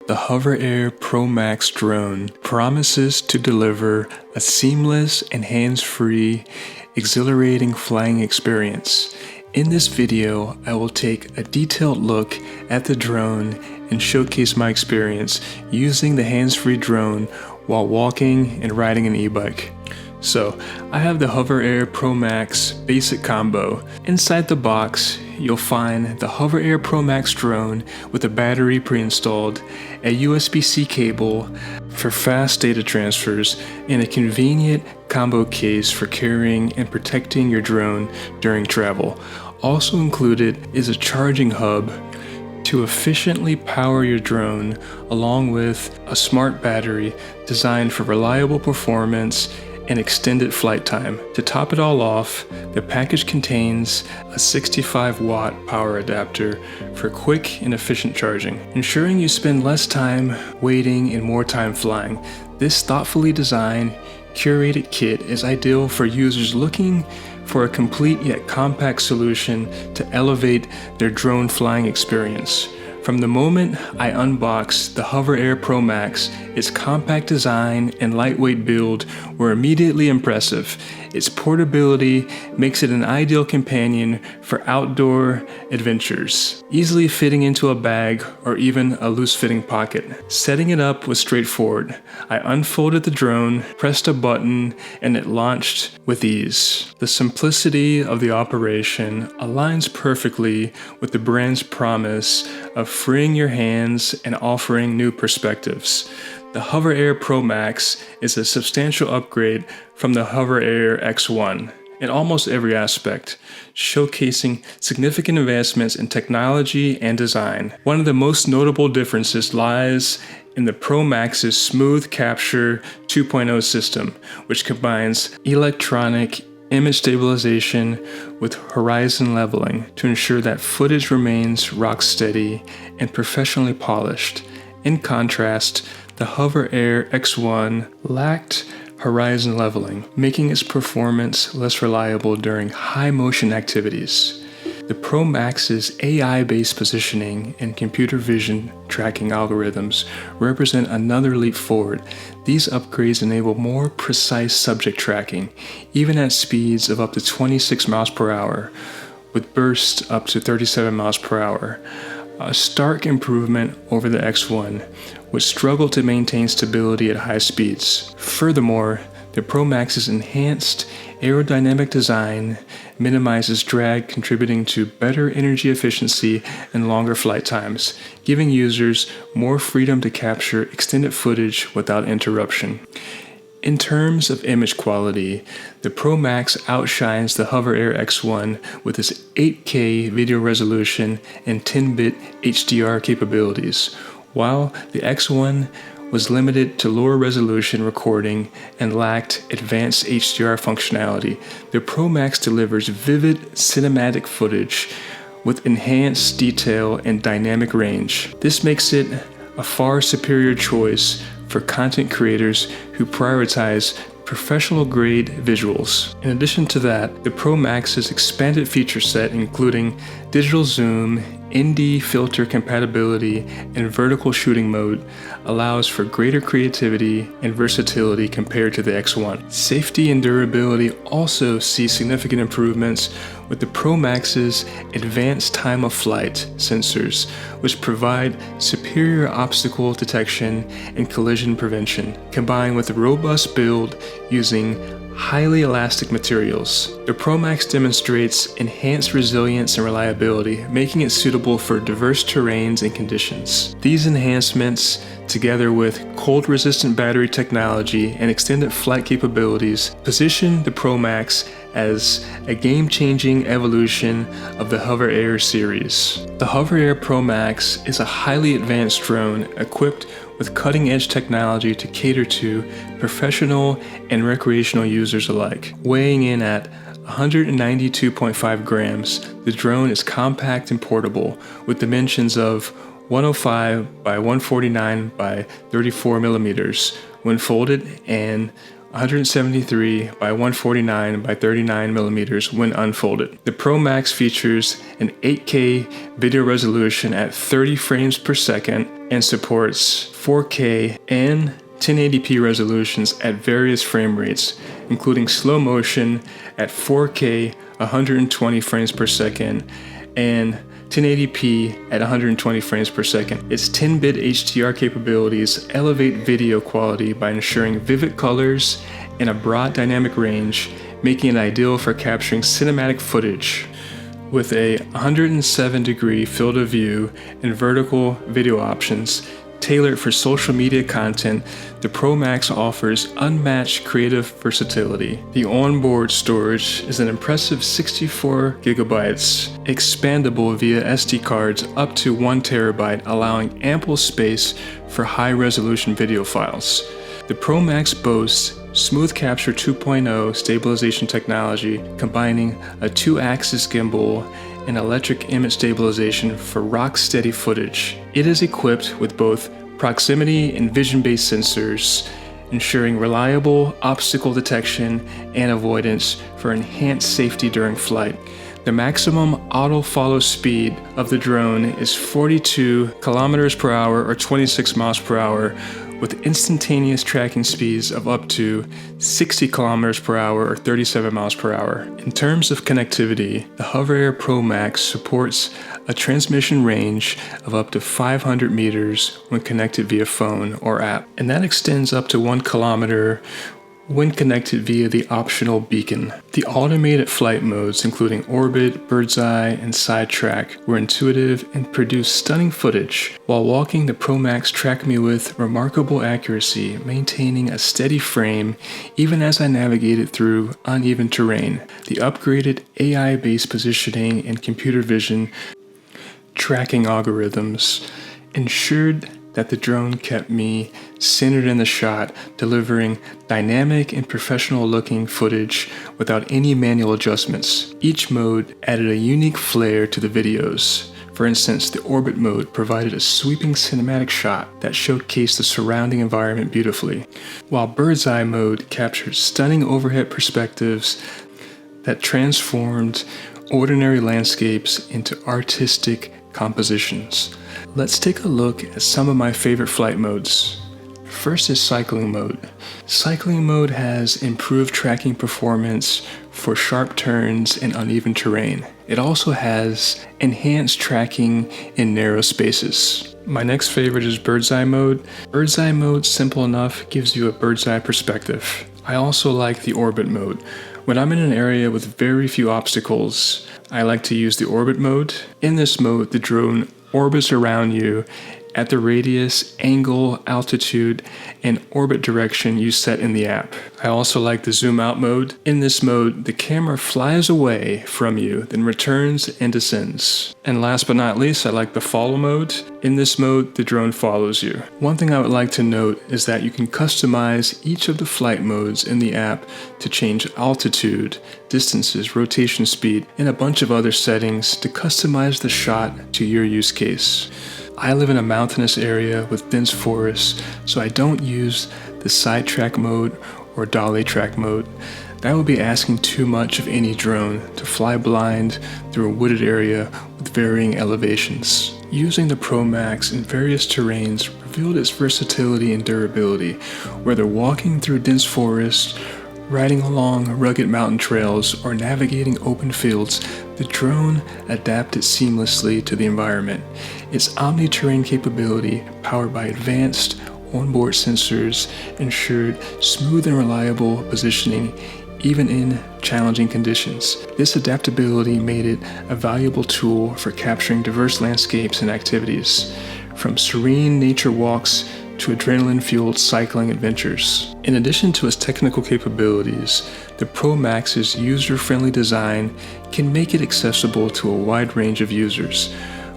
The HoverAir PROMAX drone promises to deliver a seamless and hands-free, exhilarating flying experience. In this video, I will take a detailed look at the drone and showcase my experience using the hands-free drone while walking and riding an e-bike. So, I have the HoverAir PROMAX Basic Combo. Inside the box, you'll find the HoverAir PROMAX drone with a battery pre-installed, a USB-C cable for fast data transfers, and a convenient combo case for carrying and protecting your drone during travel. Also included is a charging hub to efficiently power your drone, along with a smart battery designed for reliable performance and extended flight time. To top it all off, the package contains a 65-watt power adapter for quick and efficient charging, ensuring you spend less time waiting and more time flying. This thoughtfully designed, curated kit is ideal for users looking for a complete yet compact solution to elevate their drone flying experience. From the moment I unboxed the HoverAir PROMAX, its compact design and lightweight build were immediately impressive. Its portability makes it an ideal companion for outdoor adventures, easily fitting into a bag or even a loose-fitting pocket. Setting it up was straightforward. I unfolded the drone, pressed a button, and it launched with ease. The simplicity of the operation aligns perfectly with the brand's promise of freeing your hands and offering new perspectives. The HoverAir PROMAX is a substantial upgrade from the HoverAir X1 in almost every aspect, showcasing significant advancements in technology and design. One of the most notable differences lies in the PROMAX's SmoothCapture 2.0 system, which combines electronic image stabilization with horizon leveling to ensure that footage remains rock steady and professionally polished. In contrast, the HoverAir X1 lacked horizon leveling, making its performance less reliable during high motion activities. The PROMAX's AI-based positioning and computer vision tracking algorithms represent another leap forward. These upgrades enable more precise subject tracking, even at speeds of up to 26 miles per hour, with bursts up to 37 miles per hour. A stark improvement over the X1, which struggled to maintain stability at high speeds. Furthermore, the PROMAX's enhanced aerodynamic design minimizes drag, contributing to better energy efficiency and longer flight times, giving users more freedom to capture extended footage without interruption. In terms of image quality, the PROMAX outshines the HoverAir X1 with its 8K video resolution and 10-bit HDR capabilities, while the X1 was limited to lower resolution recording and lacked advanced HDR functionality. The PROMAX delivers vivid cinematic footage with enhanced detail and dynamic range. This makes it a far superior choice for content creators who prioritize professional-grade visuals. In addition to that, the PROMAX's expanded feature set, including digital zoom, ND filter compatibility, and vertical shooting mode, allows for greater creativity and versatility compared to the X1. Safety and durability also see significant improvements with the PROMAX's advanced time-of-flight sensors, which provide superior obstacle detection and collision prevention, combined with a robust build using highly elastic materials. The PROMAX demonstrates enhanced resilience and reliability, making it suitable for diverse terrains and conditions. These enhancements, together with cold-resistant battery technology and extended flight capabilities, position the PROMAX as a game-changing evolution of the HoverAir series. The HoverAir PROMAX is a highly advanced drone equipped with cutting-edge technology to cater to professional and recreational users alike. Weighing in at 192.5 grams, the drone is compact and portable, with dimensions of 105 by 149 by 34 millimeters when folded and 173 by 149 by 39 millimeters when unfolded. The PROMAX features an 8K video resolution at 30 frames per second, and supports 4K and 1080p resolutions at various frame rates, including slow motion at 4K 120 frames per second and 1080p at 120 frames per second. Its 10-bit HDR capabilities elevate video quality by ensuring vivid colors and a broad dynamic range, making it ideal for capturing cinematic footage. With a 107-degree field of view and vertical video options tailored for social media content, the PROMAX offers unmatched creative versatility. The onboard storage is an impressive 64 gigabytes, expandable via SD cards up to 1 terabyte, allowing ample space for high-resolution video files. The PROMAX boasts SmoothCapture 2.0 stabilization technology, combining a 2-axis gimbal and electric image stabilization for rock-steady footage. It is equipped with both proximity and vision-based sensors, ensuring reliable obstacle detection and avoidance for enhanced safety during flight. The maximum auto-follow speed of the drone is 42 kilometers per hour or 26 miles per hour, with instantaneous tracking speeds of up to 60 kilometers per hour or 37 miles per hour. In terms of connectivity, the HoverAir PROMAX supports a transmission range of up to 500 meters when connected via phone or app, and that extends up to 1 kilometer when connected via the optional beacon. The automated flight modes, including orbit, bird's eye, and sidetrack, were intuitive and produced stunning footage. While walking, the PROMAX tracked me with remarkable accuracy, maintaining a steady frame even as I navigated through uneven terrain. The upgraded AI-based positioning and computer vision tracking algorithms ensured that the drone kept me centered in the shot, delivering dynamic and professional-looking footage without any manual adjustments. Each mode added a unique flair to the videos. For instance, the orbit mode provided a sweeping cinematic shot that showcased the surrounding environment beautifully, while bird's eye mode captured stunning overhead perspectives that transformed ordinary landscapes into artistic compositions. Let's take a look at some of my favorite flight modes. First is cycling mode. Cycling mode has improved tracking performance for sharp turns and uneven terrain. It also has enhanced tracking in narrow spaces. My next favorite is bird's eye mode. Bird's eye mode, simple enough, gives you a bird's eye perspective. I also like the orbit mode. When I'm in an area with very few obstacles, I like to use the orbit mode. In this mode, the drone orbits around you at the radius, angle, altitude, and orbit direction you set in the app. I also like the zoom out mode. In this mode, the camera flies away from you, then returns and descends. And last but not least, I like the follow mode. In this mode, the drone follows you. One thing I would like to note is that you can customize each of the flight modes in the app to change altitude, distances, rotation speed, and a bunch of other settings to customize the shot to your use case. I live in a mountainous area with dense forests, so I don't use the sidetrack mode or dolly track mode. That would be asking too much of any drone to fly blind through a wooded area with varying elevations. Using the PROMAX in various terrains revealed its versatility and durability, whether walking through dense forests, riding along rugged mountain trails, or navigating open fields. The drone adapted seamlessly to the environment. Its Omni-terrain capability, powered by advanced onboard sensors, ensured smooth and reliable positioning even in challenging conditions. This adaptability made it a valuable tool for capturing diverse landscapes and activities, from serene nature walks to adrenaline-fueled cycling adventures. In addition to its technical capabilities, the PROMAX's user-friendly design can make it accessible to a wide range of users.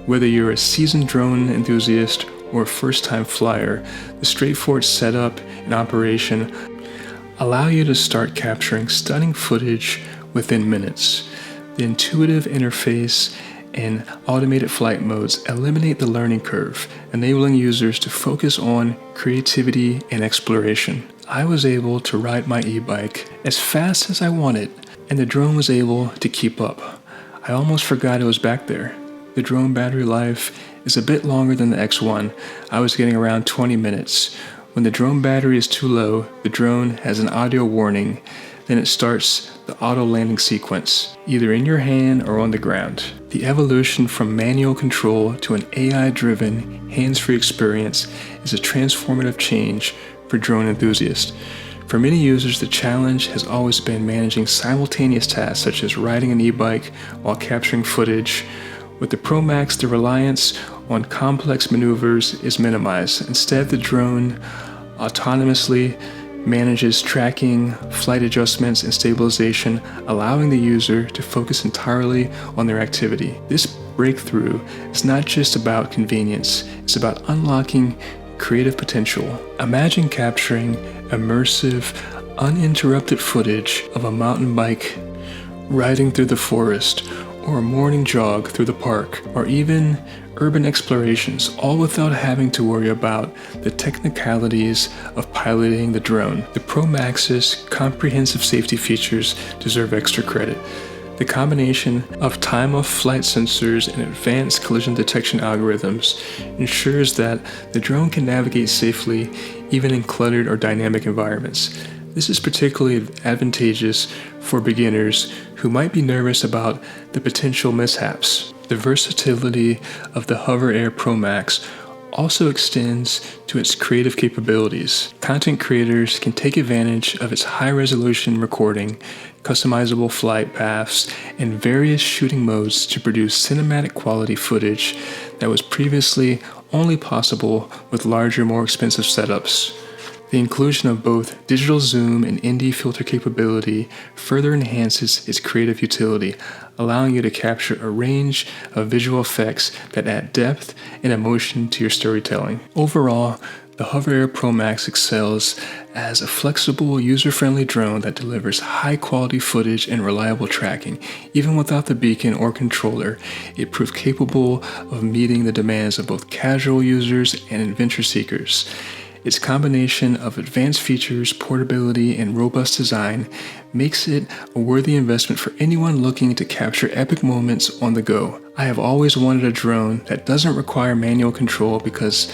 Whether you're a seasoned drone enthusiast or a first-time flyer, the straightforward setup and operation allow you to start capturing stunning footage within minutes. The intuitive interface and automated flight modes eliminate the learning curve, enabling users to focus on creativity and exploration. I was able to ride my e-bike as fast as I wanted, and the drone was able to keep up. I almost forgot it was back there. The drone battery life is a bit longer than the X1. I was getting around 20 minutes. When the drone battery is too low, the drone has an audio warning. Then it starts the auto landing sequence, either in your hand or on the ground. The evolution from manual control to an AI-driven, hands-free experience is a transformative change for drone enthusiasts. For many users, the challenge has always been managing simultaneous tasks such as riding an e-bike while capturing footage. With the PROMAX, the reliance on complex maneuvers is minimized. Instead, the drone autonomously manages tracking, flight adjustments, and stabilization, allowing the user to focus entirely on their activity. This breakthrough is not just about convenience, it's about unlocking creative potential. Imagine capturing immersive, uninterrupted footage of a mountain bike riding through the forest, or a morning jog through the park, or even urban explorations, all without having to worry about the technicalities of piloting the drone. The PROMAX's comprehensive safety features deserve extra credit. The combination of time-of-flight sensors and advanced collision detection algorithms ensures that the drone can navigate safely even in cluttered or dynamic environments. This is particularly advantageous for beginners who might be nervous about the potential mishaps. The versatility of the HoverAir PROMAX also extends to its creative capabilities. Content creators can take advantage of its high-resolution recording, customizable flight paths, and various shooting modes to produce cinematic quality footage that was previously only possible with larger, more expensive setups. The inclusion of both digital zoom and ND filter capability further enhances its creative utility, allowing you to capture a range of visual effects that add depth and emotion to your storytelling. Overall, the HoverAir PROMAX excels as a flexible, user-friendly drone that delivers high-quality footage and reliable tracking. Even without the beacon or controller, it proved capable of meeting the demands of both casual users and adventure seekers. Its combination of advanced features, portability, and robust design makes it a worthy investment for anyone looking to capture epic moments on the go. I have always wanted a drone that doesn't require manual control because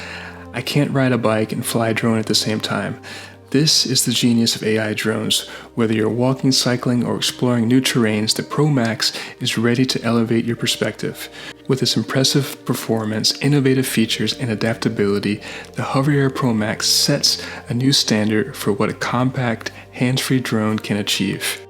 I can't ride a bike and fly a drone at the same time. This is the genius of AI drones. Whether you're walking, cycling, or exploring new terrains, the PROMAX is ready to elevate your perspective. With its impressive performance, innovative features, and adaptability, the HoverAir PROMAX sets a new standard for what a compact, hands-free drone can achieve.